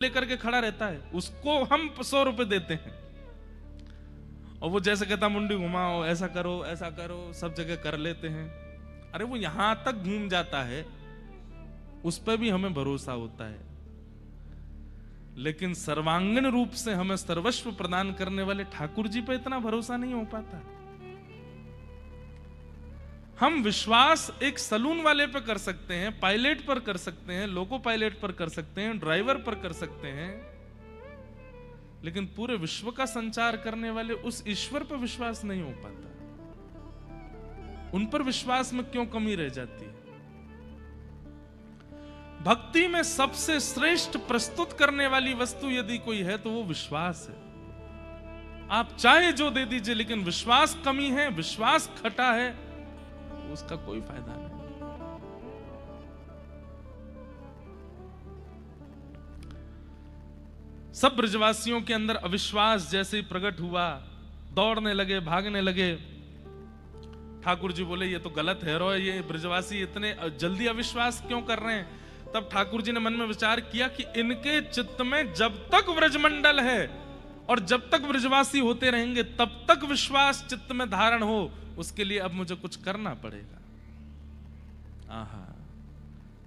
लेकर के खड़ा रहता है, उसको हम 100 रुपए देते हैं और वो जैसे कहता मुंडी घुमाओ, ऐसा करो, सब जगह कर लेते हैं। अरे वो यहां तक घूम जाता है, उस पर भी हमें भरोसा होता है, लेकिन सर्वांगीण रूप से हमें सर्वस्व प्रदान करने वाले ठाकुर जी पे इतना भरोसा नहीं हो पाता। हम विश्वास एक सलून वाले पे कर सकते हैं, पायलट पर कर सकते हैं, लोको पायलट पर कर सकते हैं, ड्राइवर पर कर सकते हैं, लेकिन पूरे विश्व का संचार करने वाले उस ईश्वर पर विश्वास नहीं हो पाता। उन पर विश्वास में क्यों कमी रह जाती है? भक्ति में सबसे श्रेष्ठ प्रस्तुत करने वाली वस्तु यदि कोई है तो वो विश्वास है। आप चाहे जो दे दीजिए, लेकिन विश्वास कमी है, विश्वास खटा है, उसका कोई फायदा नहीं। सब ब्रजवासियों के अंदर अविश्वास जैसे ही प्रकट हुआ, दौड़ने लगे, भागने लगे। ठाकुर जी बोले ये तो गलत है रो, ये ब्रजवासी इतने जल्दी अविश्वास क्यों कर रहे हैं? तब ठाकुर जी ने मन में विचार किया कि इनके चित्त में जब तक व्रजमंडल है और जब तक ब्रजवासी होते रहेंगे तब तक विश्वास चित्त में धारण हो, उसके लिए अब मुझे कुछ करना पड़ेगा। आहा,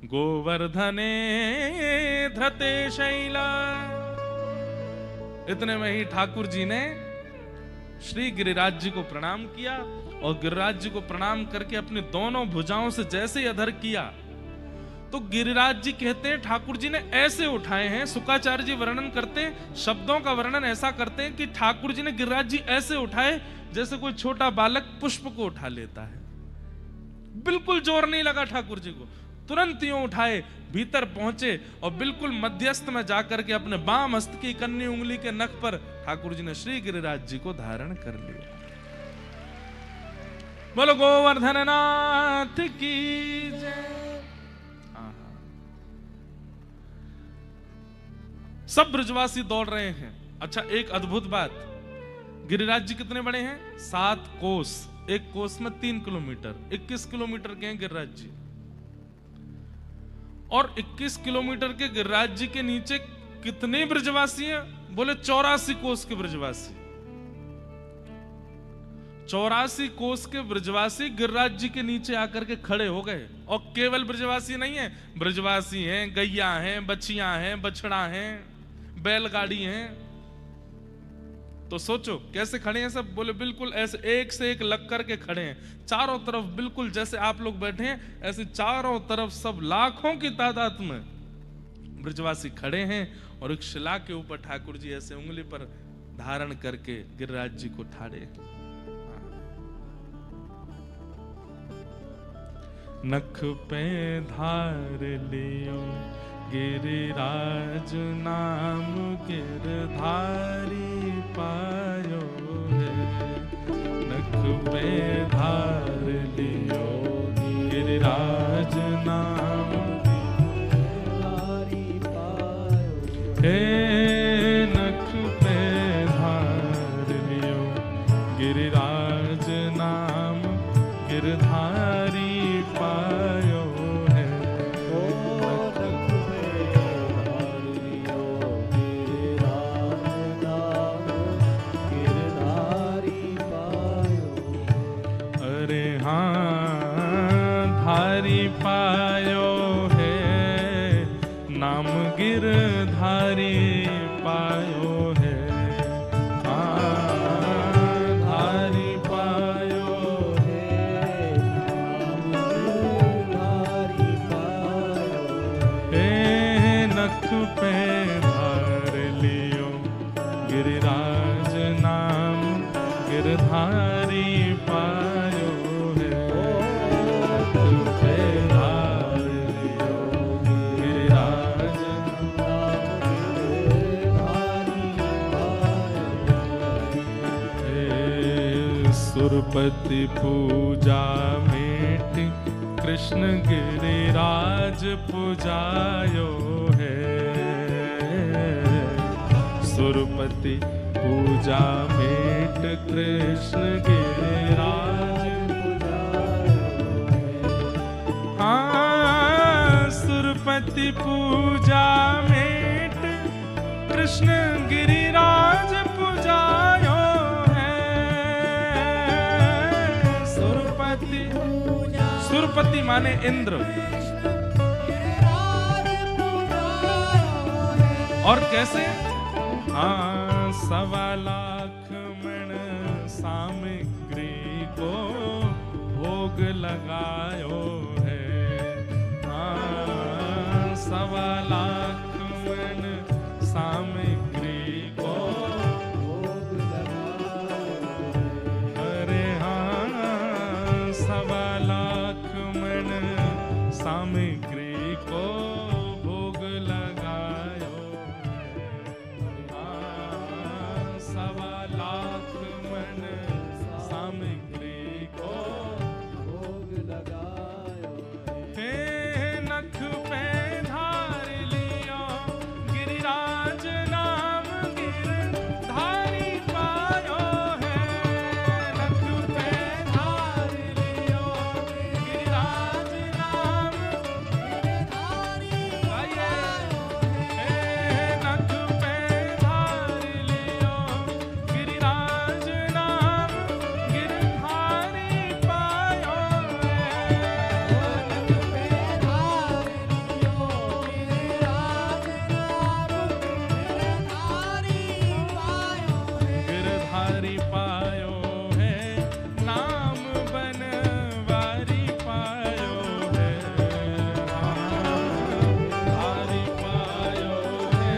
गोवर्धने धृते शैला। इतने में ही ठाकुर जी ने श्री गिरिराज जी को प्रणाम किया और गिरिराज जी को प्रणाम करके अपनी दोनों भुजाओं से जैसे ही अधर किया तो गिरिराज जी कहते हैं ठाकुर जी ने ऐसे उठाए हैं। शुकाचार्य जी वर्णन करते हैं, शब्दों का वर्णन ऐसा करते हैं कि ठाकुर जी ने गिरिराज जी ऐसे उठाए जैसे कोई छोटा बालक पुष्प को उठा लेता है। बिल्कुल जोर नहीं लगा ठाकुर जी को, तुरंत यूं उठाए, भीतर पहुंचे और बिल्कुल मध्यस्थ में जाकर के अपने बाम हस्त की कन्नी उंगली के नख पर ठाकुर जी ने श्री गिरिराज जी को धारण कर लिया। बोलो गोवर्धन नाथ की जय। सब ब्रजवासी दौड़ रहे हैं। अच्छा, एक अद्भुत बात, गिरिराज जी कितने बड़े हैं? 7 कोस, एक कोस में 3 किलोमीटर, 21 किलोमीटर के हैं गिरिराज जी। और 21 किलोमीटर के गिरिराज जी के नीचे कितने ब्रजवासी हैं? बोले 84 कोस के ब्रजवासी। 84 कोस के ब्रजवासी गिरिराज जी के नीचे आकर के खड़े हो गए। और केवल ब्रजवासी नहीं है, ब्रजवासी हैं, गैया हैं, बछियां हैं, बछड़ा हैं, बैलगाड़ी हैं। तो सोचो कैसे खड़े हैं सब। बोले बिल्कुल ऐसे एक से एक लग करके खड़े हैं, चारों तरफ बिल्कुल जैसे आप लोग बैठे हैं ऐसे चारों तरफ सब लाखों की तादाद में ब्रजवासी खड़े हैं। और एक शिला के ऊपर ठाकुर जी ऐसे उंगली पर धारण करके गिरिराज जी को ठाड़े। नख पे धार लियो गिरिराज नाम, गिरधारी पायो है। नख पे धार लियो गिरिराज नाम, गिरधारी पायो है। नख पे धार लियो गिरिराज नाम, गिरधारी पायो है। अरे हाँ, धारी पायो है, नाम गिरधारी पायो है। पे धार लियो गिरिराज नाम, गिरधारी पायो है। पे धार लियो गिरिराज नाम, गिरधारी पायो है। सुरपति पूजा मेट, कृष्ण गिरिराज पुजायो है। सुरपति पूजा मेट, कृष्ण गिरिराज पुजायो है। हाँ, सुरपति पूजा मेट, कृष्ण गिरिराज पुजायो है। सुरपति, सुरपति माने इंद्र। और कैसे? हाँ, 1.25 लाख मण सामग्री को भोग लगायो है। हाँ, 1.25 लाख मण सामग्री को भोग लगायो। अरे हाँ, 1.25 लाख मण सामग्री को भोग लगायो। 1.25 लाख मण सामग्री को भोग लगायो। हे नख पे धार लियो गिरिराज नाम गिरधारी पायो है। नख पे धार लियो गिरिराज नाम गिरधारी पायो है। नख पे धार लियो गिरिराज नाम गिरधारी पायो है। गिरधारी पायो है, नाम बनवारी पायो है। गिरधारी पायो है,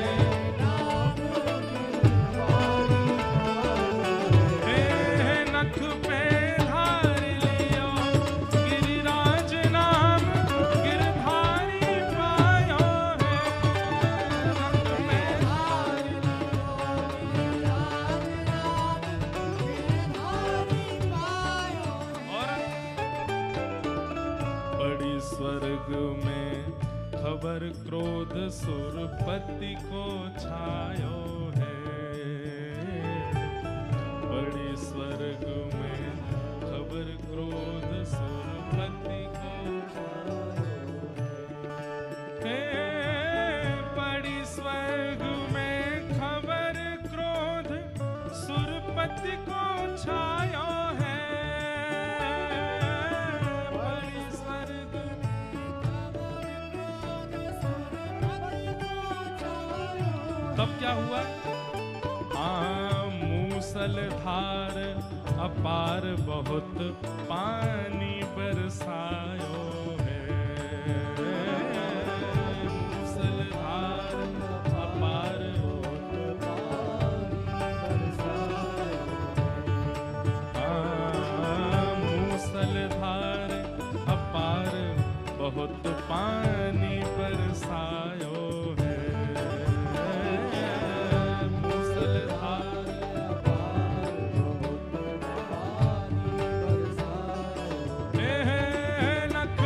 नाम हे नख पे धार लियो गिरिराज नाम गिरधारी पायो है। नख पे धार बड़ी स्वर्ग में खबर क्रोध सुरपति को छायो है। बड़ी स्वर्ग में खबर क्रोध सुरपति को छायो है। बड़ी स्वर्ग में खबर क्रोध सुरपति को छायो है। बड़ी स्वर्ग तब क्या हुआ? हाँ, मूसलधार अपार बहुत पानी बरसायो है। मूसलधार अपार बहुत पानी बरसायो। हाँ, मूसलधार अपार बहुत पानी बरसायो है। नख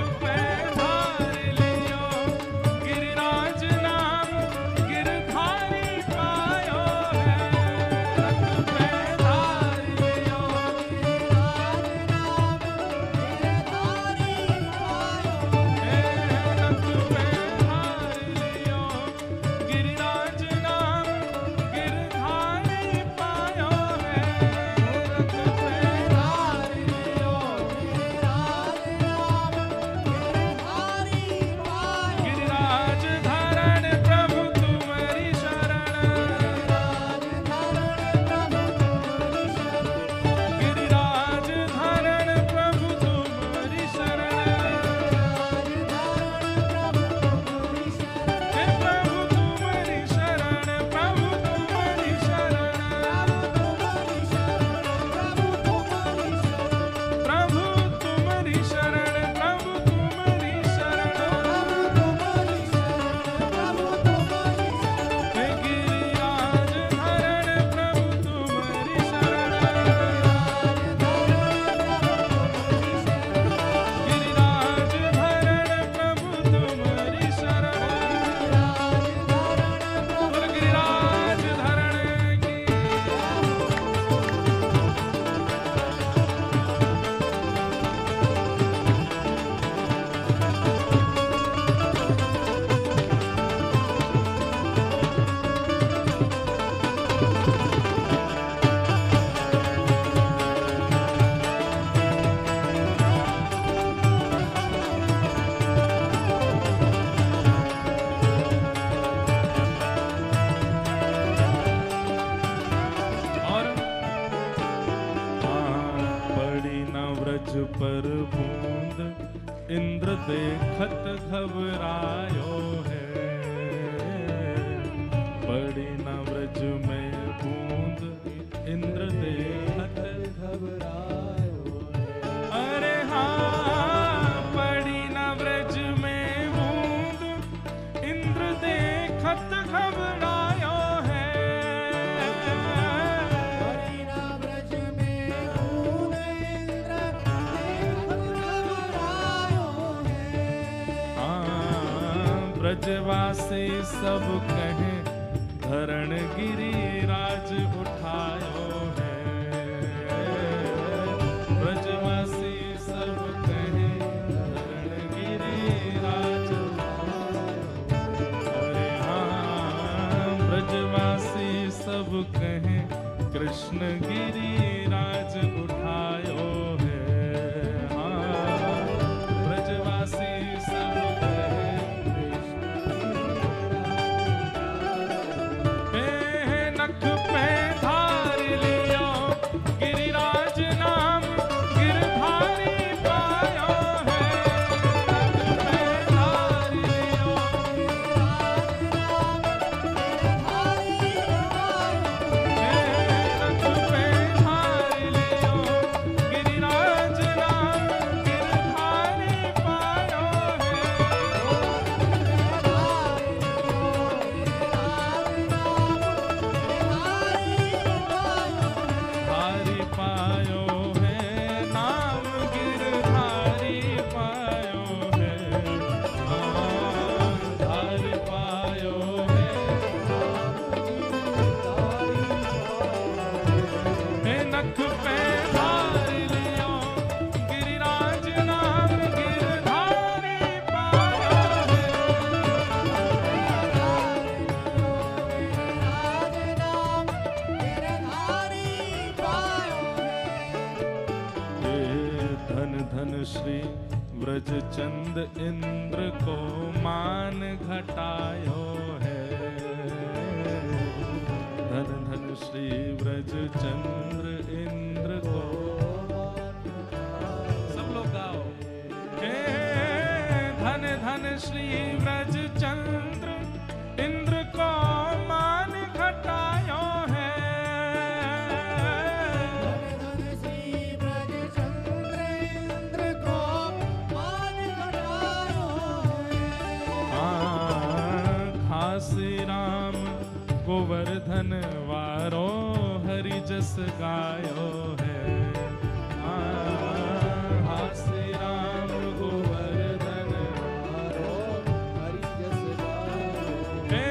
पर बूंद इंद्र देखत घबरायो है। पड़ी न व्रज में बूंद इंद्र देखत घबरायो है। अरे हाँ, पड़ी न व्रज में बूंद इंद्र देखत घबरायो है। पड़ी न व्रज में बूंद इंद्र देखत घबरायो है। हाँ, ब्रजवासी सब कहें धरण गिरिराज उठायो है। ब्रजवासी सब कहें धरण गिरिराज उठायो। अरे हाँ, ब्रजवासी सब कहें कृष्ण गिरिराज उठायो है। हाँ, ब्रजवासी सब कहें नख पे धार लियो गिरिराज नाम गिरधारी पायो है। नख पे धार लियो नख पे धार लियो गिरिराज नाम गिरधारी पायो धारी पायो है। नाम गिरधारी पायो है। हाँ, धारी पायो है। हे नख पे धार लियो गिरिराज नाम गिरधारी पायो है। हे धन धन श्री व्रज चंद इंद्र को मान घटायो है। धन धन श्री व्रज चंद्र इंद्र को सब लोग गाओ। हे धन धन श्री व्रज चंद्र इंद्र को मान घटायो है। घासी राम गोवर्धन वारो हरि जस गायो है। घासी राम गोवर्धन वारो हरि जस गायो है।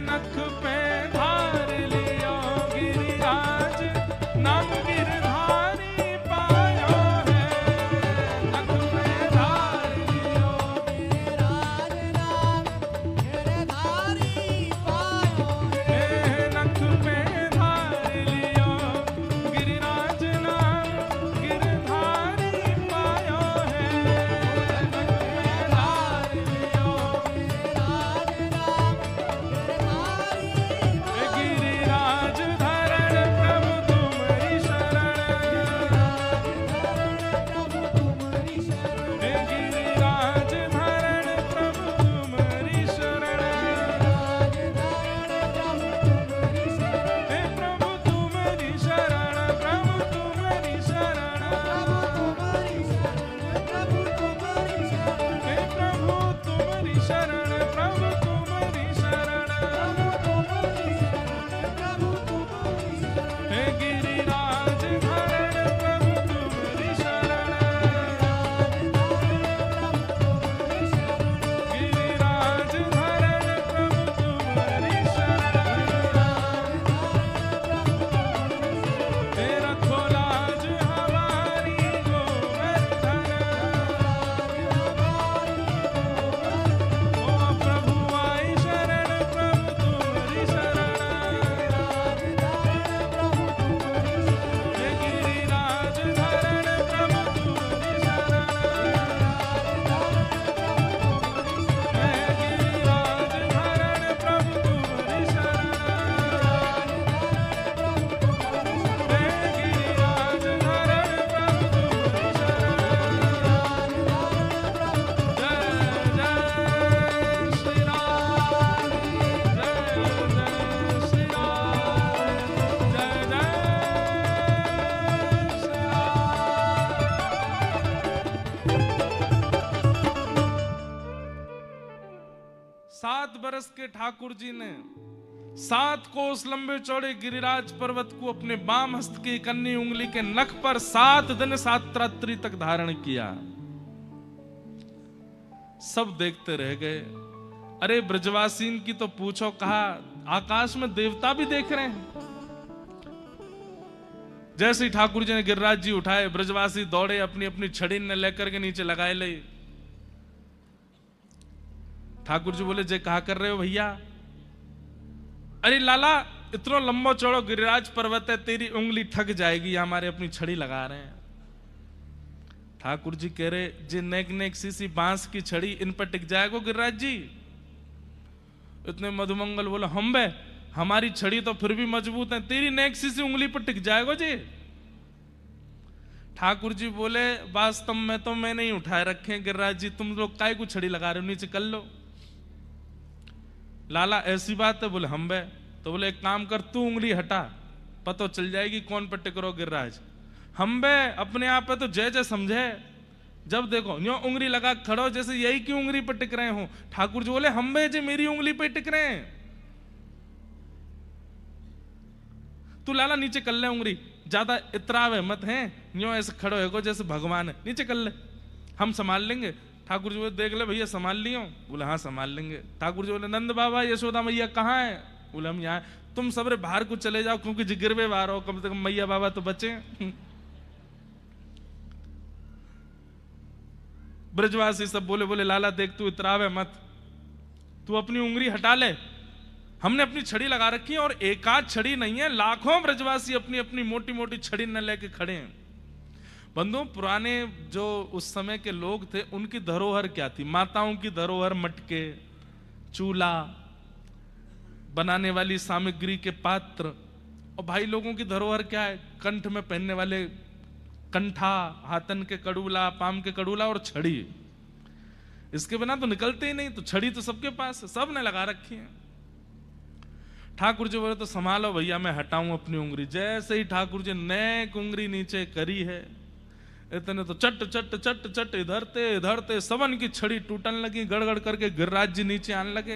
नख पे धार लियो गिरिराज नाम गिरधारी पायो है। नख पे धार लियो नख पे धार लियो गिरिराज बरस के ठाकुर जी ने 7 कोस लंबे चौड़े गिरिराज पर्वत को अपने बाम हस्त की कन्नी उंगली के नख पर 7 दिन 7 रात्रि तक धारण किया। सब देखते रह गए। अरे ब्रजवासीन की तो पूछो, कहा आकाश में देवता भी देख रहे हैं। जैसे ही ठाकुर जी ने गिरिराज जी उठाए, ब्रजवासी दौड़े, अपनी अपनी छड़ी ने लेकर के नीचे लगाए ले। ठाकुर जी बोले, जे कहा कर रहे हो भैया? अरे लाला, इतना लंबा चौड़ा गिरिराज पर्वत है, तेरी उंगली थक जाएगी, हमारे अपनी छड़ी लगा रहे हैं। ठाकुर जी कह रहे, जे नेक नेक सी बांस की छड़ी, इन पर टिक जाएगा गिरिराज जी? इतने मधुमंगल बोले, हम बे, हमारी छड़ी तो फिर भी मजबूत है, तेरी नेक सी उंगली पर टिक जाएगा जी? ठाकुर जी बोले, वास्तव में तो मैं नहीं उठाए रखे गिरिराज जी, तुम लोग काय को छड़ी लगा रहे हो, नीचे कर लो। लाला ऐसी बात है? बोले हम बे। तो बोले एक काम कर, तू उंगली हटा, पता चल जाएगी कौन पर टिक रहो गिरिराज। हम बे, अपने आप पे तो जय जय समझे, जब देखो न्यो उंगली लगा खड़ो जैसे यही की उंगली पर टिक रहे हो। ठाकुर जी बोले, हम बे जे मेरी उंगली पे टिक रहे हैं, तू लाला नीचे कर ले उंगली, ज्यादा इतरावे मत है, न्यो ऐसे खड़ो है को जैसे भगवान है, नीचे कर ले, हम संभाल लेंगे। ठाकुर जी बोले, देख ले भैया संभाल लियो? बोले हाँ संभाल लेंगे। ठाकुर जी बोले, नंद बाबा यशोदा मैया कहाँ है? बोले हम यहाँ। तुम सबरे बाहर को चले जाओ, क्योंकि जिगिरवे बाहर हो, कम से कम मैया बाबा तो बचे। ब्रजवासी सब बोले, बोले लाला देख तू इतरावे मत, तू अपनी उंगली हटा ले, हमने अपनी छड़ी लगा रखी है, और एक आध छड़ी नहीं है, लाखों ब्रजवासी अपनी अपनी मोटी मोटी छड़ी न लेके खड़े हैं। बंधु, पुराने जो उस समय के लोग थे, उनकी धरोहर क्या थी? माताओं की धरोहर मटके, चूल्हा, बनाने वाली सामग्री के पात्र, और भाई लोगों की धरोहर क्या है? कंठ में पहनने वाले कंठा, हाथन के कड़ूला, पाम के कड़ूला और छड़ी। इसके बिना तो निकलते ही नहीं, तो छड़ी तो सबके पास है, सब ने लगा रखी है। ठाकुर जी बोले, तो संभालो भैया, मैं हटाऊं अपनी उंगली। जैसे ही ठाकुर जी नेक उंगली नीचे करी है, इतने तो चट चट चट चट इधर ते सबन की छड़ी टूटने लगी, गड़गड़ करके गिरिराज जी नीचे आने लगे।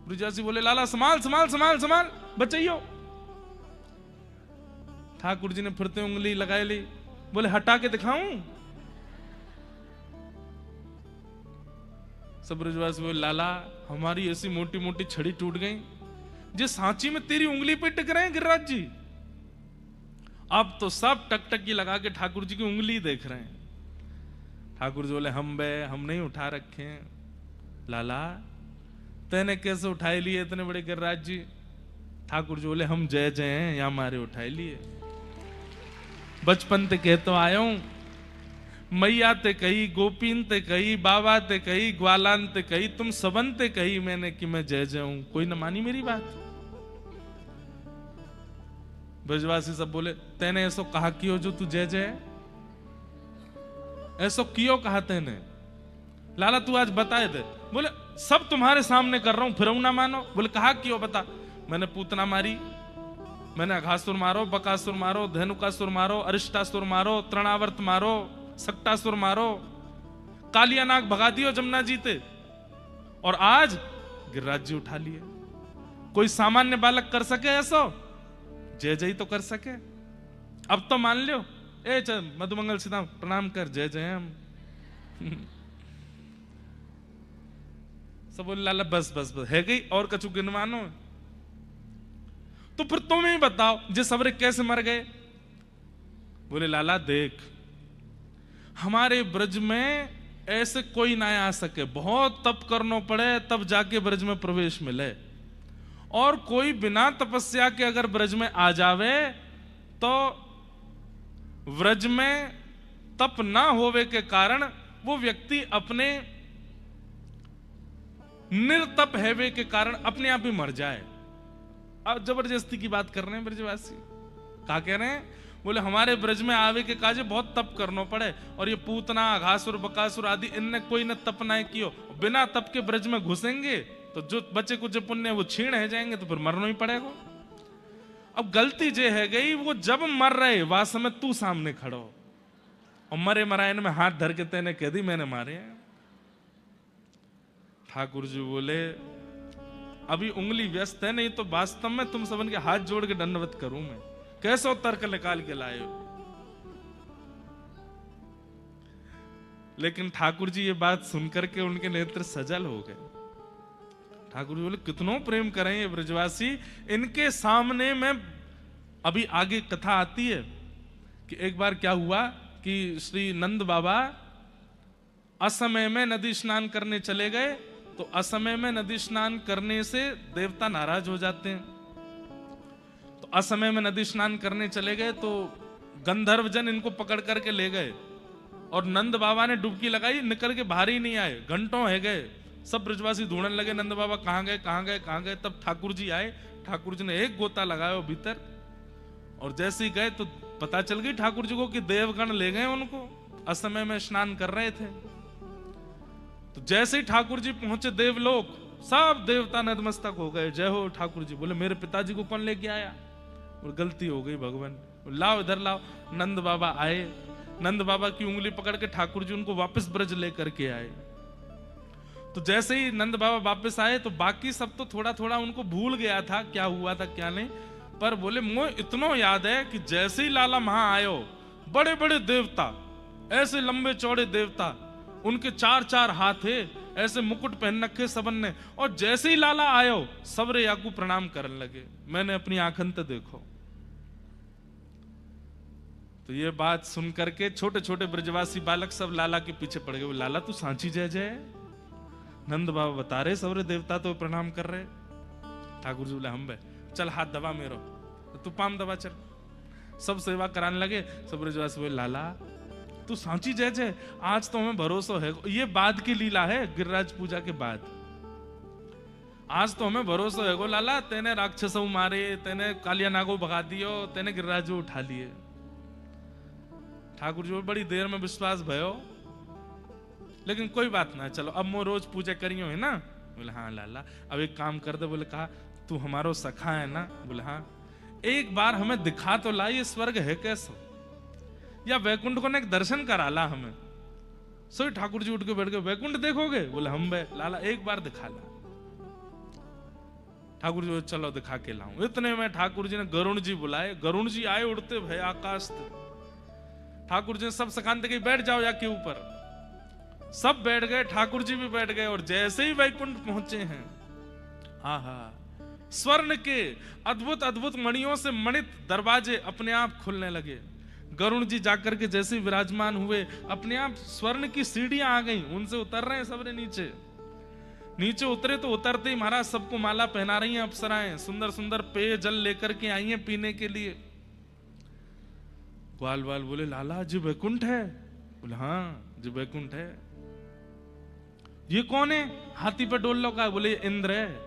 ब्रजवासी बोले, लाला संभाल संभाल संभाल संभाल, बचाइयो। ठाकुर जी ने फिरते उंगली लगाई ली, बोले हटा के दिखाऊं? सब ब्रजवासी बोले, लाला हमारी ऐसी मोटी मोटी छड़ी टूट गई, जे सांची में तेरी उंगली पे टिक रहे हैं गिरिराज जी। अब तो सब टकटकी लगा के ठाकुर जी की उंगली देख रहे हैं। ठाकुर जी बोले, हम बे, हम नहीं उठा रखे हैं। लाला तेने कैसे उठाए लिए इतने बड़े गिरिराज जी? ठाकुर जी बोले, हम जय जय हैं, या हमारे उठाए लिए। बचपन ते कहतो आयो हूं, मैया ते कही, गोपीन ते कही, बाबा ते कही, ग्वालान ते कही, तुम सबन ते कही मैंने कि मैं जय जय हूं, कोई न मानी मेरी बात। ब्रजवासी सब बोले, तेने ऐसो कहा कियो जो तू जय जय? ऐसो कियो कहा तेने? लाला तू आज बताए दे। बोले सब तुम्हारे सामने कर रहा हूं, फिर ना मानो। बोले कहा क्यों? बता। मैंने पूतना मारी, मैंने अघासुर मारो, बकासुर मारो, धेनुकासुर मारो, अरिष्टासुर मारो, तृणावर्त मारो, सक्टासुर मारो, कालिया नाग भगा दियो जमुना जीते, और आज गिरिराज जी उठा लिए। कोई सामान्य बालक कर सके ऐसा? जय जय तो कर सके। अब तो मान लो, ए चल मधुमंगल सीधा प्रणाम कर, जय जय हम। सब बोले, लाला बस बस बस है गई, और कछु गिनवानो? तो फिर तुम ही बताओ, जे सबरे कैसे मर गए? बोले लाला देख, हमारे ब्रज में ऐसे कोई ना आ सके, बहुत तप करना पड़े तब जाके ब्रज में प्रवेश मिले, और कोई बिना तपस्या के अगर ब्रज में आ जावे तो ब्रज में तप ना होवे के कारण वो व्यक्ति अपने निर्तप हैवे के कारण अपने आप ही मर जाए। अब जबरदस्ती की बात कर रहे हैं ब्रजवासी। क्या कह रहे हैं? बोले हमारे ब्रज में आवे के काजे बहुत तप करना पड़े, और ये पूतना, अघासुर, बकासुर आदि इनने कोई न तप ना कियो, बिना तप के ब्रज में घुसेंगे तो जो बच्चे कुछ पुण्य वो छीण है जाएंगे, तो फिर मरना ही पड़ेगा। अब गलती जे है गई, वो जब मर रहे वह समय तू सामने खड़ो, और मरे मरायन में हाथ धर के तेने कह दी मैंने मारे हैं। ठाकुर जी बोले अभी उंगली व्यस्त है, नहीं तो वास्तव में तुम सबन के हाथ जोड़ के दंडवत करूं मैं। कैसो तर्क निकाल के लाए हो। लेकिन ठाकुर जी ये बात सुनकर के उनके नेत्र सजल हो गए। ठाकुर जी बोले कितनों प्रेम करें ये ब्रजवासी, इनके सामने में। अभी आगे कथा आती है कि एक बार क्या हुआ कि श्री नंद बाबा असमय में नदी स्नान करने चले गए। तो असमय में नदी स्नान करने से देवता नाराज हो जाते हैं। तो असमय में नदी स्नान करने चले गए तो गंधर्व जन इनको पकड़ करके ले गए और नंद बाबा ने डुबकी लगाई, निकल के बाहर ही नहीं आए। घंटों है गए, सब ब्रजवासी ढूंढने लगे नंद बाबा कहाँ गए कहाँ गए कहाँ गए। तब ठाकुर जी आए। ठाकुर जी ने एक गोता लगाया भीतर और जैसे ही गए तो पता चल गई ठाकुर जी को कि देवगण ले गए उनको, असमय में स्नान कर रहे थे। तो जैसे ही ठाकुर जी पहुंचे देवलोक, सब देवता नतमस्तक हो गए, जय हो ठाकुर जी। बोले मेरे पिताजी को कौन लेके आया? और गलती हो गई भगवान, लाओ इधर लाओ। नंद बाबा आए, नंद बाबा की उंगली पकड़ के ठाकुर जी उनको वापस ब्रज लेकर के आए। तो जैसे ही नंद बाबा वापस आए तो बाकी सब तो थोड़ा थोड़ा उनको भूल गया था क्या हुआ था क्या नहीं, पर बोले मुझे इतना याद है कि जैसे ही लाला वहां आयो, बड़े बड़े देवता, ऐसे लंबे चौड़े देवता, उनके 4-4 हाथ है, ऐसे मुकुट पहन रखे सबन ने, और जैसे ही लाला आयो सबरे याकू प्रणाम करने लगे। मैंने अपनी आंखन ते देखो। तो ये बात सुन करके छोटे छोटे ब्रजवासी बालक सब लाला के पीछे पड़ गए। लाला तू सांची जय जय। नंद बाबा बता रहे सबरे देवता तो प्रणाम कर रहे। ठाकुर जी बोले हम बे चल हाथ दबा मेरो, तू पाम दबा चल। सब सेवा कराने लगे। सब ब्रजवासी बोले लाला तू सांची जय जय, आज तो हमें भरोसा है। ये बाद की लीला है, गिरिराज पूजा के बाद। आज तो हमें भरोसा है गो लाला, तेने राक्षस मारे, तेने कालिया नागो भगा दियो, तेने गिरिराज उठा लिए। ठाकुर जी बड़ी देर में विश्वास भयो, लेकिन कोई बात ना, चलो अब मैं रोज पूजा करियो है ना। बोले हाँ लाला। अब एक काम कर दे। बोले कहा तू हमारो सखा है ना? बोले हाँ। एक बार हमें दिखा तो ला ये स्वर्ग है कैसो, या वैकुंठ को ना एक दर्शन करा ला हमें। सो ठाकुर जी उठ के बैठ गए, वैकुंठ देखोगे? बोले हम बे लाला एक बार दिखा ला। ठाकुर जी चलो दिखा के लाऊं। इतने में ठाकुर जी ने गरुण जी बुलाए। गरुण जी आए उड़ते भय आकाश थे। ठाकुर जी ने सब सखानते के बैठ जाओ जाके ऊपर। सब बैठ गए, ठाकुर जी भी बैठ गए। और जैसे ही वैकुंठ पहुंचे हैं, आहा, स्वर्ण के अद्भुत अद्भुत मणियों से मणित दरवाजे अपने आप खुलने लगे। गरुण जी जाकर के जैसे विराजमान हुए, अपने आप स्वर्ण की सीढ़ियां आ गई, उनसे उतर रहे हैं सबरे नीचे। नीचे उतरे तो उतरते ही महाराज सबको माला पहना रही हैं अप्सराएं, सुंदर सुंदर पेय जल लेकर के आई हैं पीने के लिए। ग्वाल वाल बोले लाला जी वैकुंठ है? बोले हाँ जी वैकुंठ है। ये कौन है हाथी पे डोल लगा? बोले इंद्र है।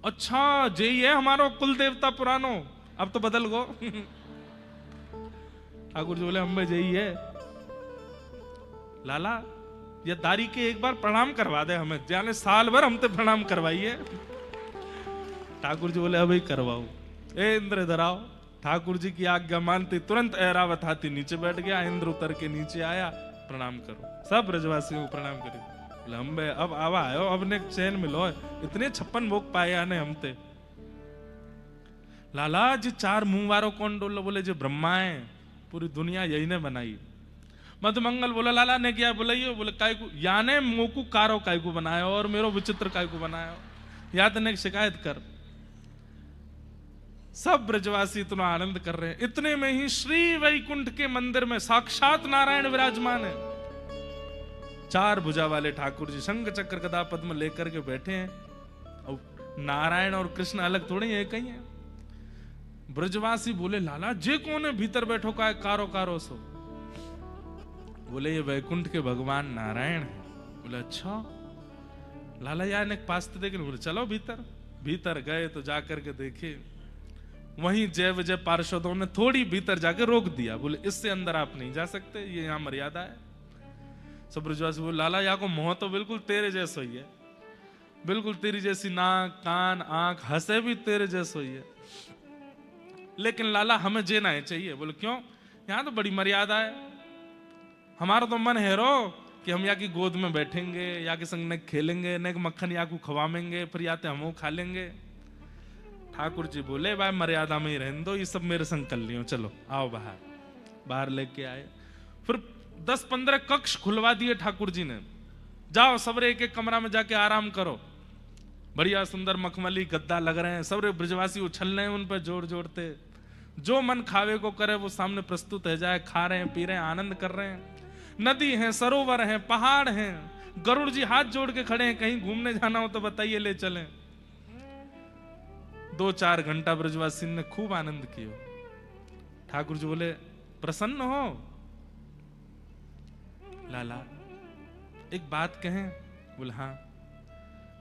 अच्छा यही है हमारो कुल देवता पुरानो, अब तो बदल गो। ठाकुर जी बोले हम यही है। लाला ये दारी के एक बार प्रणाम करवा दे हमें, जाने साल भर हमसे प्रणाम करवाइए। ठाकुर जी बोले अभी करवाओ। ए इंद्र इधर आओ। ठाकुर जी की आज्ञा मानते तुरंत ऐरावत हाथी नीचे बैठ गया। इंद्र उतर के नीचे आया, प्रणाम करो। सब ब्रजवासियों को प्रणाम करे। लंबे अब आवा आयो, अब ने चैन मिलो, इतने 56 भोग पाए आने हमते। लाला जी 4 मुंह वारो कौन डोलो? बोले जो ब्रह्मा है, पूरी दुनिया यही ने बनाई। मधुमंगल बोला लाला ने क्या बोलाइयो? बोले काय को याने मोकू कारो काय को बनाया और मेरो विचित्र काय को बनाया, या तने शिकायत कर। सब ब्रजवासी इतना आनंद कर रहे हैं। इतने में ही श्री वैकुंठ के मंदिर में साक्षात नारायण विराजमान है। 4 भुजा वाले ठाकुर जी शंख चक्र गदा पद्म लेकर के बैठे हैं। और नारायण और कृष्ण अलग थोड़े एक ही हैं। ब्रजवासी बोले लाला जे कौन है भीतर बैठो का कारो कारो सो? बोले ये वैकुंठ के भगवान नारायण है। बोले अच्छा। लाला यार एक पास तो देखे। बोले चलो भीतर। भीतर गए तो जाकर के देखे, वहीं जय विजय पार्षदों ने थोड़ी भीतर जाके रोक दिया। बोले इससे अंदर आप नहीं जा सकते, ये यहाँ मर्यादा है। सब ब्रजवासी बोले लाला यहाँ को मोह तो बिल्कुल तेरे जैसा ही है, बिल्कुल तेरी जैसी नाक कान आंख, हंसे भी तेरे जैसा ही है, लेकिन लाला हमें जेना है चाहिए। बोले क्यों? यहाँ तो बड़ी मर्यादा है। हमारा तो मन है रो कि हम या की गोद में बैठेंगे, या के संग ने खेलेंगे, ने मक्खन या को खवामेंगे, फिर या ते हम खा लेंगे। ठाकुर जी बोले भाई मर्यादा में ही रहने दो, ये सब मेरे संग कर लियो, चलो आओ बाहर। बाहर लेके आए, फिर 10-15 कक्ष खुलवा दिए ठाकुर जी ने, जाओ सबरे एक एक कमरा में जाके आराम करो। बढ़िया सुंदर मखमली गद्दा लग रहे हैं, सबरे ब्रजवासी उछल रहे हैं उन पर जोर जोड़ते, जो मन खावे को करे वो सामने प्रस्तुत है जाए, खा रहे हैं, पी रहे हैं, आनंद कर रहे हैं। नदी है, सरोवर है, पहाड़ हैं, गरुड़ जी हाथ जोड़ के खड़े हैं, कहीं घूमने जाना हो तो बताइए ले चलें। 2-4 घंटा ब्रजवासी ने खूब आनंद किया। ठाकुर जी बोले प्रसन्न हो लाला, एक बात कहें? बोले हाँ।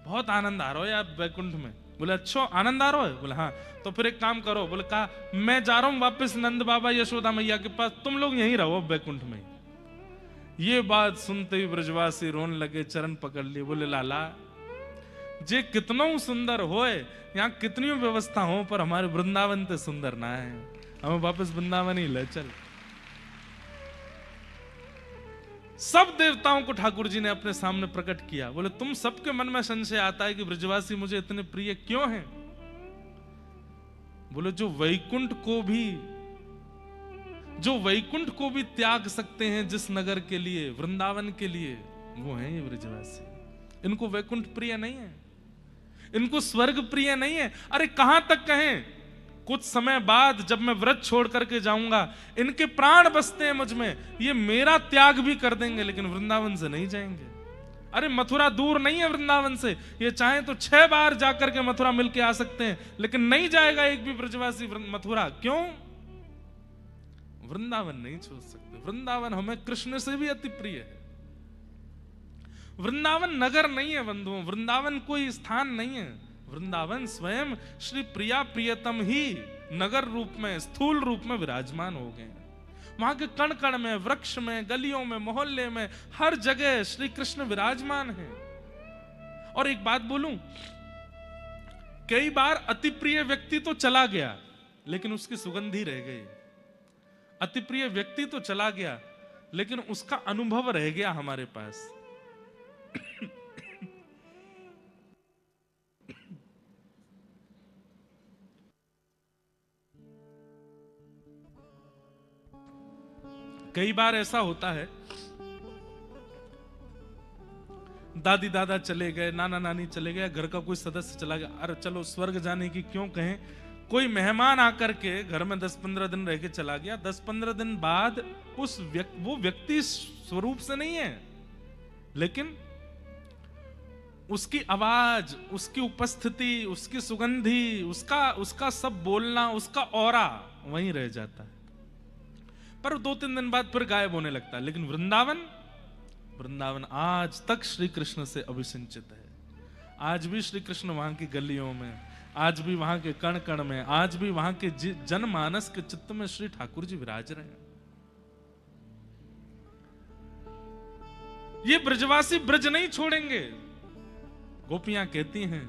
बहुत आनंद आ रहा है आप वैकुंठ में। बोले अच्छा आनंद आ रहा है? बोले हाँ। तो फिर एक काम करो। बोले कहा मैं जा रहा हूं वापस नंद बाबा यशोदा मैया के पास, तुम लोग यहीं रहो वैकुंठ में। ये बात सुनते ही ब्रजवासी रोने लगे, चरण पकड़ लिए। बोले लाला जे कितनों सुंदर होए, यहाँ कितनी व्यवस्था हो, पर हमारे वृंदावन ते सुंदर ना है, हमें वापस वृंदावन ही ले चल। सब देवताओं को ठाकुर जी ने अपने सामने प्रकट किया। बोले तुम सबके मन में संशय आता है कि ब्रजवासी मुझे इतने प्रिय क्यों हैं? बोले जो वैकुंठ को भी त्याग सकते हैं जिस नगर के लिए, वृंदावन के लिए, वो हैं ये ब्रजवासी। इनको वैकुंठ प्रिय नहीं है, इनको स्वर्ग प्रिय नहीं है। अरे कहां तक कहें, कुछ समय बाद जब मैं व्रत छोड़ करके जाऊंगा, इनके प्राण बसते हैं मुझ में, ये मेरा त्याग भी कर देंगे लेकिन वृंदावन से नहीं जाएंगे। अरे मथुरा दूर नहीं है वृंदावन से, ये चाहे तो 6 बार जाकर के मथुरा मिलके आ सकते हैं, लेकिन नहीं जाएगा एक भी ब्रजवासी मथुरा। क्यों? वृंदावन नहीं छोड़ सकते। वृंदावन हमें कृष्ण से भी अति प्रिय है। वृंदावन नगर नहीं है बंधुओं, वृंदावन कोई स्थान नहीं है। वृंदावन स्वयं श्री प्रिया प्रियतम ही नगर रूप में, स्थूल रूप में विराजमान हो गए। वहां के कण कण में, वृक्ष में, गलियों में, मोहल्ले में, हर जगह श्री कृष्ण विराजमान है। और एक बात बोलूं, कई बार अति प्रिय व्यक्ति तो चला गया लेकिन उसकी सुगंधी रह गई। अति प्रिय व्यक्ति तो चला गया लेकिन उसका अनुभव रह गया हमारे पास। कई बार ऐसा होता है, दादी दादा चले गए, नाना नानी चले गए, घर का कोई सदस्य चला गया, अरे चलो स्वर्ग जाने की क्यों कहें, कोई मेहमान आकर के घर में 10-15 दिन रह के चला गया, 10-15 दिन बाद वो व्यक्ति स्वरूप से नहीं है, लेकिन उसकी आवाज, उसकी उपस्थिति, उसकी सुगंधी, उसका सब बोलना, उसका ऑरा वहीं रह जाता है। पर 2-3 दिन बाद फिर गायब होने लगता है। लेकिन वृंदावन आज तक श्री कृष्ण से अभिसिंचित है। आज भी श्री कृष्ण वहां की गलियों में, आज भी वहां के कण कण में, आज भी वहां के जनमानस के चित्त में श्री ठाकुर जी विराज रहे हैं। ये ब्रजवासी ब्रज नहीं छोड़ेंगे। गोपियां कहती हैं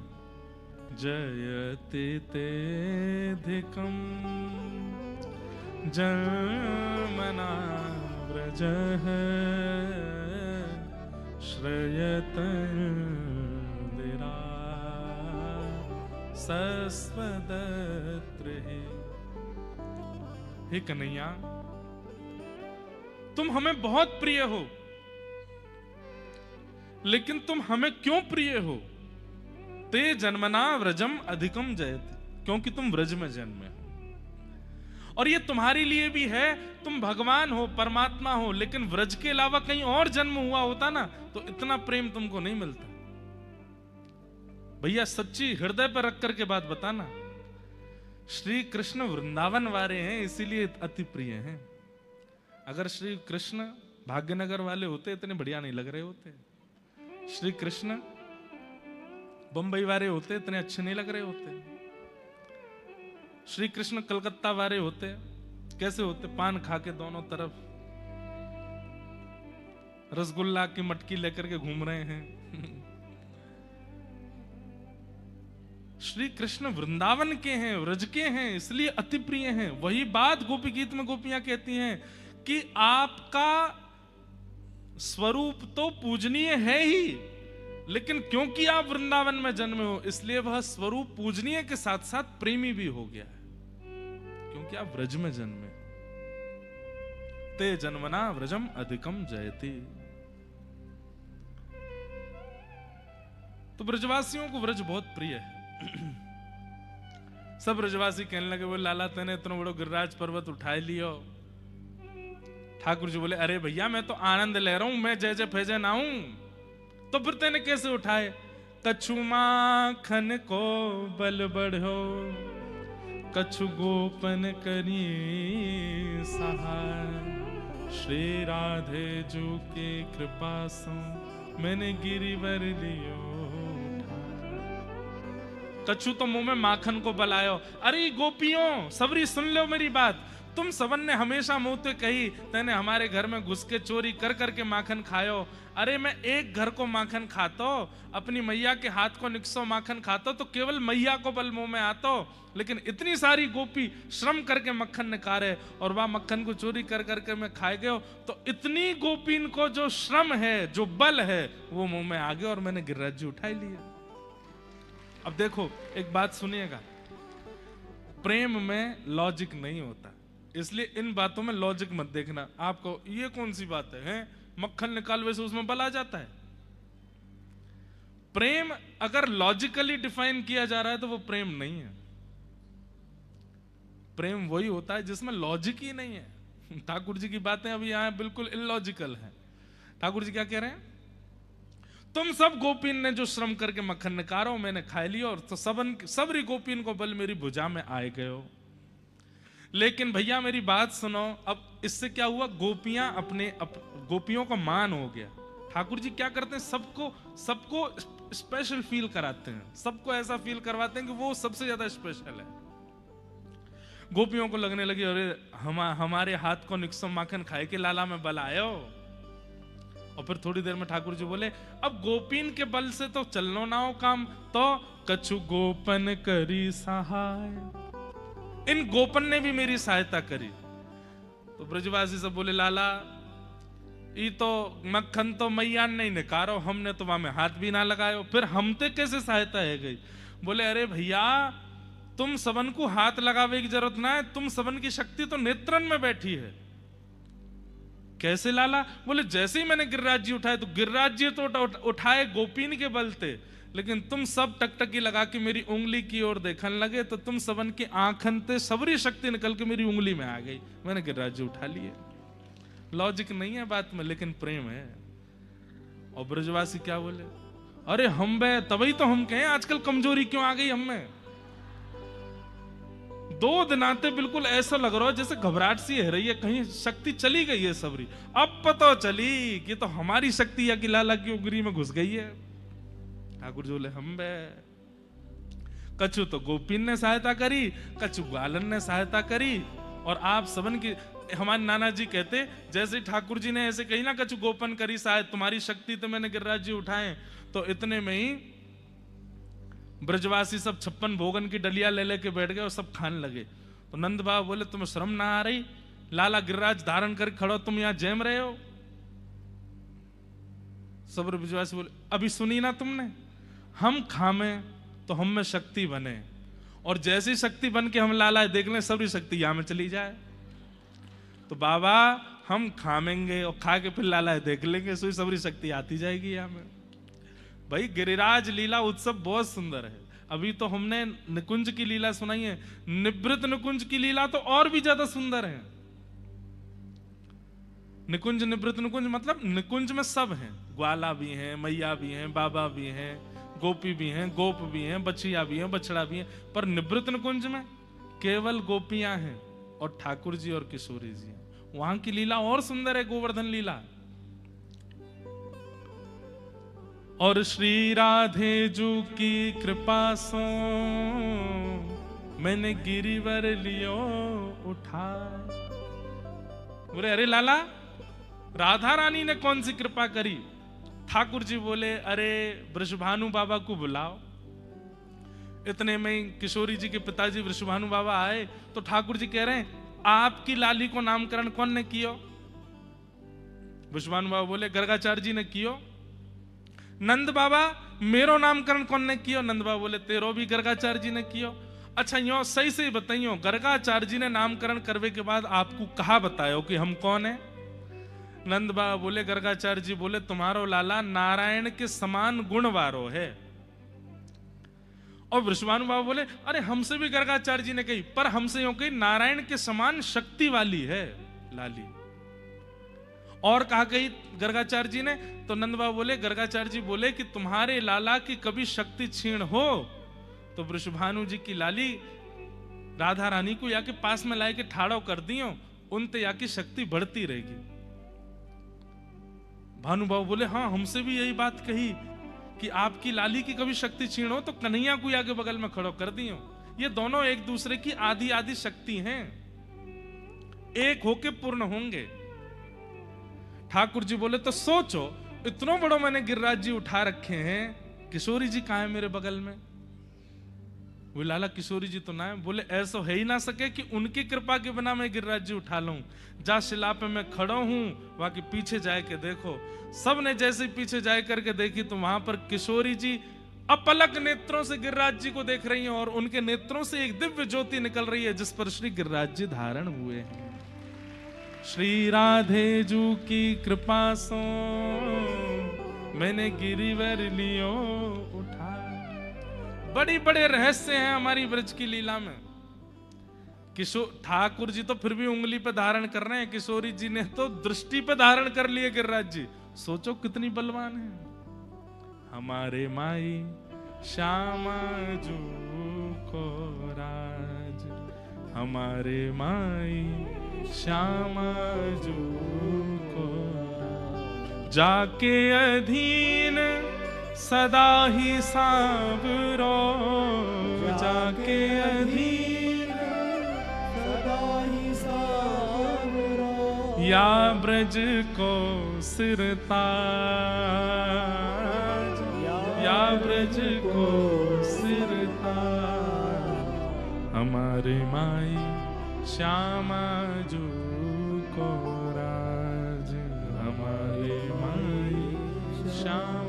जयति तेधिकम जन्मना व्रज श्रयत दिरा सस्वदत्र। हे कन्हैया, तुम हमें बहुत प्रिय हो, लेकिन तुम हमें क्यों प्रिय हो? ते जन्मना व्रजम अधिकम जयति, क्योंकि तुम व्रज में जन्मे हो। और ये तुम्हारे लिए भी है, तुम भगवान हो, परमात्मा हो, लेकिन व्रज के अलावा कहीं और जन्म हुआ होता ना तो इतना प्रेम तुमको नहीं मिलता। भैया सच्ची हृदय पर रख करके बात बताना। श्री कृष्ण वृंदावन वाले हैं इसीलिए अति प्रिय हैं। अगर श्री कृष्ण भाग्यनगर वाले होते इतने बढ़िया नहीं लग रहे होते। श्री कृष्ण बंबई वाले होते इतने अच्छे नहीं लग रहे होते। श्री कृष्ण कलकत्ता वाले होते कैसे होते? पान खा के दोनों तरफ रसगुल्ला की मटकी लेकर के घूम रहे हैं। श्री कृष्ण वृंदावन के हैं, व्रज के हैं, इसलिए अति प्रिय हैं। वही बात गोपी गीत में गोपियां कहती हैं कि आपका स्वरूप तो पूजनीय है ही, लेकिन क्योंकि आप वृंदावन में जन्मे हो इसलिए वह स्वरूप पूजनीय के साथ साथ प्रेमी भी हो गया है, क्योंकि आप व्रज में जन्मे। ते जन्मना व्रजम अधिकम जयते। तो ब्रजवासियों को व्रज बहुत प्रिय है। सब ब्रजवासी कहने लगे, वो लाला तने इतना बड़ो गिरिराज पर्वत उठाए लियो। ठाकुर जी बोले, अरे भैया मैं तो आनंद ले रहा हूं, मैं जय जय फैजय ना हूं, तो फिर तेने कैसे उठाए? कछु माखन को बल बढ़ो, कछु गोपन करी सहाय, श्री राधे जू के कृपा सो मैंने गिरिवर लियो। कछु तो मुंह में माखन को बलायो। अरे गोपियों सबरी सुन लो मेरी बात, तुम सबन ने हमेशा मुंह ते कही तेने हमारे घर में घुस के चोरी कर करके माखन खायो। अरे मैं एक घर को माखन खातो, अपनी मैया के हाथ को निक्सो माखन खातो तो केवल मैया को बल मुंह में आतो, लेकिन इतनी सारी गोपी श्रम करके मक्खन निकारे और वह मक्खन को चोरी कर करके मैं खाए गयो, तो इतनी गोपीन को जो श्रम है, जो बल है, वो मुंह में आ गया और मैंने गिरिराज जी उठाई लिया। अब देखो एक बात सुनिएगा, प्रेम में लॉजिक नहीं होता, इसलिए इन बातों में लॉजिक मत देखना। आपको ये कौन सी बात है, मक्खन निकाल वैसे उसमें बल आ जाता है। प्रेम अगर लॉजिकली डिफाइन किया जा रहा है तो वो प्रेम नहीं है। प्रेम वही होता है जिसमें लॉजिक ही नहीं है। ठाकुर जी की बातें अभी यहां बिल्कुल इलॉजिकल है। ठाकुर जी क्या कह रहे हैं? तुम सब गोपीन ने जो श्रम करके मक्खन निकारो मैंने खाए लिया, और तो सबरी गोपीन को बल मेरी भुजा में आए गयो। लेकिन भैया मेरी बात सुनो, अब इससे क्या हुआ? गोपियां गोपियों का मान हो गया। ठाकुर जी क्या करते हैं? सबको स्पेशल फील कराते हैं, सबको ऐसा फील करवाते हैं कि वो सबसे ज्यादा स्पेशल है। गोपियों को लगने लगी अरे हमारे हाथ को निक्सो माखन खाए के लाला में बल आयो। और फिर थोड़ी देर में ठाकुर जी बोले, अब गोपीन के बल से तो चलनो ना हो काम, तो कछु गोपन करी सहाय, इन गोपन ने भी मेरी सहायता करी। तो ब्रजवासी सब बोले, लाला ये तो मक्खन तो मैया नहीं निकारो, हमने तो वहां में हाथ भी ना लगायो, फिर हमते कैसे सहायता है गई? बोले अरे भैया तुम सबन को हाथ लगावे की जरूरत ना है, तुम सबन की शक्ति तो नेत्रन में बैठी है। कैसे लाला? बोले जैसे ही मैंने गिरिराज जी उठाए तो गिरिराज जी तो उठाए गोपीन के बल थे, लेकिन तुम सब टकटकी लगा के मेरी उंगली की ओर देखने लगे तो तुम सबन की आंखन ते सबरी शक्ति निकल के मेरी उंगली में आ गई, मैंने गिरिराज जी उठा लिए। लॉजिक नहीं है बात में, लेकिन प्रेम है। और ब्रजवासी क्या बोले, अरे हम बे तभी तो हम कहें आजकल कमजोरी क्यों आ गई हमें। 2 दिन आते बिल्कुल ऐसा लग रहा है जैसे घबराहट सी है रही है, कहीं शक्ति चली गई है सबरी। अब पता चली कि तो हमारी शक्ति या कि लाला की उंगली में घुस गई है। ठाकुर जी बोले हम बे, कछु तो गोपीन ने सहायता करी, कछु ग्वालन ने सहायता करी, और आप सबन की, हमारे नाना जी कहते जैसे ठाकुर जी ने ऐसे कही ना कछु गोपन करी सहाय, तुम्हारी शक्ति तो मैंने गिरिराज जी उठाए, तो इतने में ही ब्रजवासी सब 56 भोगन की डलिया ले लेके बैठ गए और सब खाने लगे। तो नंद बाबा बोले तुम्हें शर्म ना आ रही? लाला गिरिराज धारण कर खड़ो, तुम यहां जैम रहे हो। सब ब्रजवासी बोले अभी सुनी ना तुमने, हम खामे तो हम में शक्ति बने, और जैसी शक्ति बन के हम लाला देख लें सबरी शक्ति यहां में चली जाए। तो बाबा हम खामेंगे और खा के फिर लाला देख लेंगे, सोई सबरी शक्ति आती जाएगी यहां में। भाई गिरिराज लीला उत्सव बहुत सुंदर है। अभी तो हमने निकुंज की लीला सुनाई है, निवृत्त निकुंज की लीला तो और भी ज्यादा सुंदर है। निकुंज निवृत्त निकुंज मतलब निकुंज में सब हैं, ग्वाला भी हैं, मैया भी हैं, बाबा भी हैं, गोपी भी हैं, गोप भी हैं, बछिया भी हैं, बछड़ा भी हैं, पर निवृत्त निकुंज में केवल गोपियां हैं और ठाकुर जी और किशोरी जी हैं। वहां की लीला और सुंदर है, गोवर्धन लीला। और श्री राधे जू की कृपा सो मैंने गिरिवर लियो उठा। बोले अरे लाला राधा रानी ने कौन सी कृपा करी? ठाकुर जी बोले अरे वृषभानु बाबा को बुलाओ। इतने में किशोरी जी के पिताजी वृषभानु बाबा आए तो ठाकुर जी कह रहे हैं आपकी लाली को नामकरण कौन ने किया? विश्वान बाबा बोले गर्गाचार्य जी ने कियो। नंद बाबा मेरो नामकरण कौन ने कियो? नंद बाबा बोले तेरो भी गर्गाचार्य जी ने कियो। अच्छा यो सही से बताइयो, गर्गाचार्य जी ने नामकरण करवे के बाद आपको कहा बतायो कि हम कौन है? नंद बाबा बोले गर्गाचार्य जी बोले तुम्हारो लाला नारायण के समान गुणवारो है। और वृषभानु बाबा बोले अरे हमसे भी गर्गाचार्य जी ने कही, पर हमसे यूं कही नारायण के समान शक्ति वाली है लाली। और कहा कही गर्गाचार्य जी ने? तो नंद बाबा बोले गर्गाचार्य जी बोले कि तुम्हारे लाला की कभी शक्ति क्षीण हो तो वृषभानु जी की लाली राधा रानी को या के पास में लाए के ठाड़ो कर दियो, उनते या की शक्ति बढ़ती रहेगी। भानु बाबू बोले हाँ हमसे भी यही बात कही कि आपकी लाली की कभी शक्ति क्षीण हो तो कन्हैया को आगे बगल में खड़ो कर दियो। ये दोनों एक दूसरे की आधी आधी शक्ति हैं, एक होके पूर्ण होंगे। ठाकुर जी बोले तो सोचो इतनो बड़ो मैंने गिरिराज जी उठा रखे हैं, किशोरी जी कहाँ है मेरे बगल में? वो लाला किशोरी जी तो ना है। बोले ऐसा है ही ना सके कि उनकी कृपा के बिना मैं गिरिराज जी उठा लूं। जा शिला पे मैं खड़ा हूं, वहां के पीछे जाए के देखो। सब ने जैसे पीछे जाए करके देखी तो वहां पर किशोरी जी अपलक नेत्रों से गिरिराज जी को देख रही हैं और उनके नेत्रों से एक दिव्य ज्योति निकल रही है जिस पर श्री गिरिराज जी धारण हुए हैं। श्री राधे जू की कृपा सो मैंने गिरिवर लियो उठा। बड़ी बड़े रहस्य हैं हमारी ब्रज की लीला में। किशोर ठाकुर जी तो फिर भी उंगली पे धारण कर रहे हैं, किशोरी जी ने तो दृष्टि पे धारण कर लिए गिरिराज जी। सोचो कितनी बलवान है। हमारे माई श्यामा जू को राज, हमारे माई श्यामा जू को राज, जाके अधीन सदा ही सांवरो, जाके अधीन सदा ही सांवरो, या ब्रज को सिरताज, या ब्रज को सिरताज, हमारे माई श्यामा जू को राज, हमारे माई श्यामा।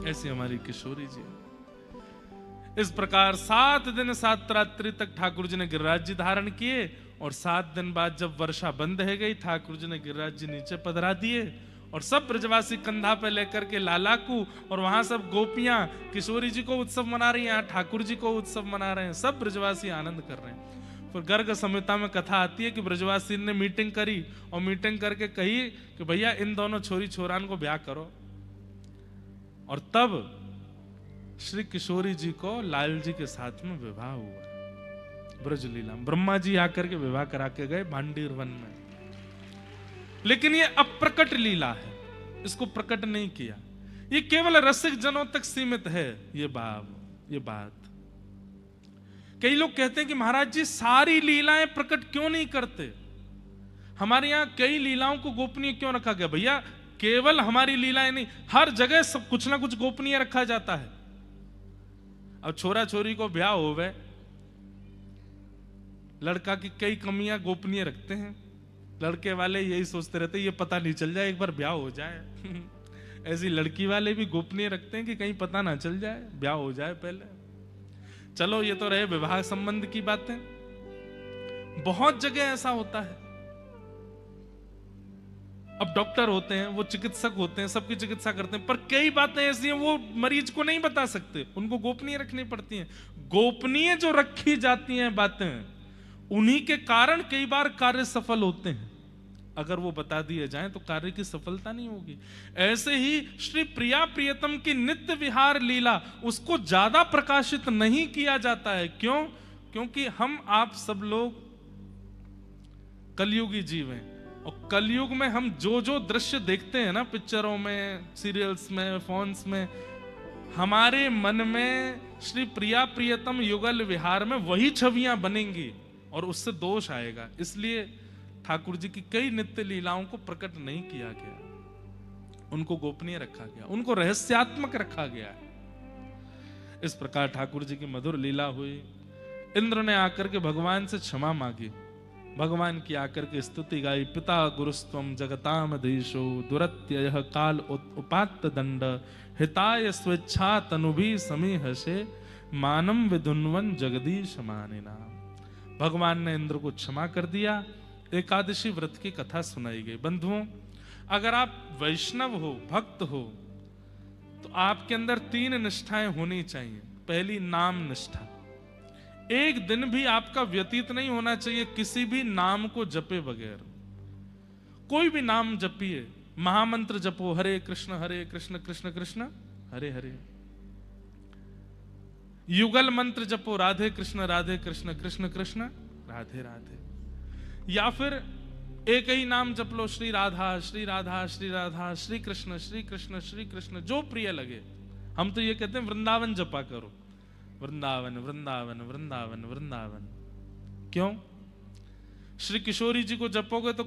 ऐसी हमारी किशोरी जी। इस प्रकार 7 दिन 7 रात्रि तक ठाकुर जी ने गिरिराज जी धारण किए और 7 दिन बाद जब वर्षा बंद है गई ठाकुर जी ने गिरिराज जी नीचे पधरा दिए और सब ब्रजवासी कंधा पे लेकर के लाला को, और वहां सब गोपियां किशोरी जी को उत्सव मना रही हैं, ठाकुर जी को उत्सव मना रहे हैं, सब ब्रजवासी आनंद कर रहे हैं। फिर गर्ग संहिता में कथा आती है कि ब्रजवासी ने मीटिंग करी और मीटिंग करके कही कि भैया इन दोनों छोरी छोरान को ब्याह करो। और तब श्री किशोरी जी को लाल जी के साथ में विवाह हुआ ब्रजलीला। ब्रह्मा जी आकर के विवाह करा के गए भांडीर वन में, लेकिन ये अप्रकट लीला है, इसको प्रकट नहीं किया। ये केवल रसिक जनों तक सीमित है ये बात। कई लोग कहते हैं कि महाराज जी सारी लीलाएं प्रकट क्यों नहीं करते, हमारे यहां कई लीलाओं को गोपनीय क्यों रखा गया? भैया केवल हमारी लीलाएं नहीं, हर जगह सब कुछ ना कुछ गोपनीय रखा जाता है। अब छोरा छोरी को ब्याह हो गए, लड़का की कई कमियां गोपनीय रखते हैं, लड़के वाले यही सोचते रहते ये पता नहीं चल जाए एक बार ब्याह हो जाए। ऐसी लड़की वाले भी गोपनीय रखते हैं कि कहीं पता ना चल जाए, ब्याह हो जाए पहले। चलो ये तो रहे विवाह संबंध की बातें। बहुत जगह ऐसा होता है। अब डॉक्टर होते हैं, वो चिकित्सक होते हैं, सबकी चिकित्सा करते हैं, पर कई बातें ऐसी हैं वो मरीज को नहीं बता सकते, उनको गोपनीय रखनी पड़ती हैं। गोपनीय जो रखी जाती हैं बातें, उन्हीं के कारण कई बार कार्य सफल होते हैं। अगर वो बता दिए जाएं तो कार्य की सफलता नहीं होगी। ऐसे ही श्री प्रिया प्रियतम की नित्य विहार लीला, उसको ज्यादा प्रकाशित नहीं किया जाता है। क्यों? क्योंकि हम आप सब लोग कलयुगी जीव हैं, और कलयुग में हम जो जो दृश्य देखते हैं ना, पिक्चरों में, सीरियल्स में, फोन्स में, हमारे मन में श्री प्रिया प्रियतम युगल विहार में वही छवियां बनेंगी और उससे दोष आएगा। इसलिए ठाकुर जी की कई नित्य लीलाओं को प्रकट नहीं किया गया, उनको गोपनीय रखा गया, उनको रहस्यात्मक रखा गया है। इस प्रकार ठाकुर जी की मधुर लीला हुई। इंद्र ने आकर के भगवान से क्षमा मांगी भगवान की आकर के स्तुति गाई। पिता गुरुस्त्वम जगताम देशो दुरत्ययः काल उपात्त दंड हिताय स्वेच्छा तनुभी समीह से मानम विधुन्वन जगदीश माने नाम। भगवान ने इंद्र को क्षमा कर दिया। एकादशी व्रत की कथा सुनाई गई। बंधुओं, अगर आप वैष्णव हो, भक्त हो, तो आपके अंदर 3 निष्ठाएं होनी चाहिए। पहली, नाम निष्ठा। एक दिन भी आपका व्यतीत नहीं होना चाहिए किसी भी नाम को जपे बगैर। कोई भी नाम जपिए, महामंत्र जपो, हरे कृष्ण कृष्ण कृष्ण हरे हरे। युगल मंत्र जपो, राधे कृष्ण कृष्ण कृष्ण राधे राधे। या फिर एक ही नाम जप लो, श्री राधा श्री राधा श्री राधा, श्री कृष्ण श्री कृष्ण, जो प्रिय लगे। हम तो ये कहते हैं वृंदावन जपा करो, वृंदावन वृंदावन वृंदावन वृंदावन। क्यों? श्री किशोरी जी को जपोगे तो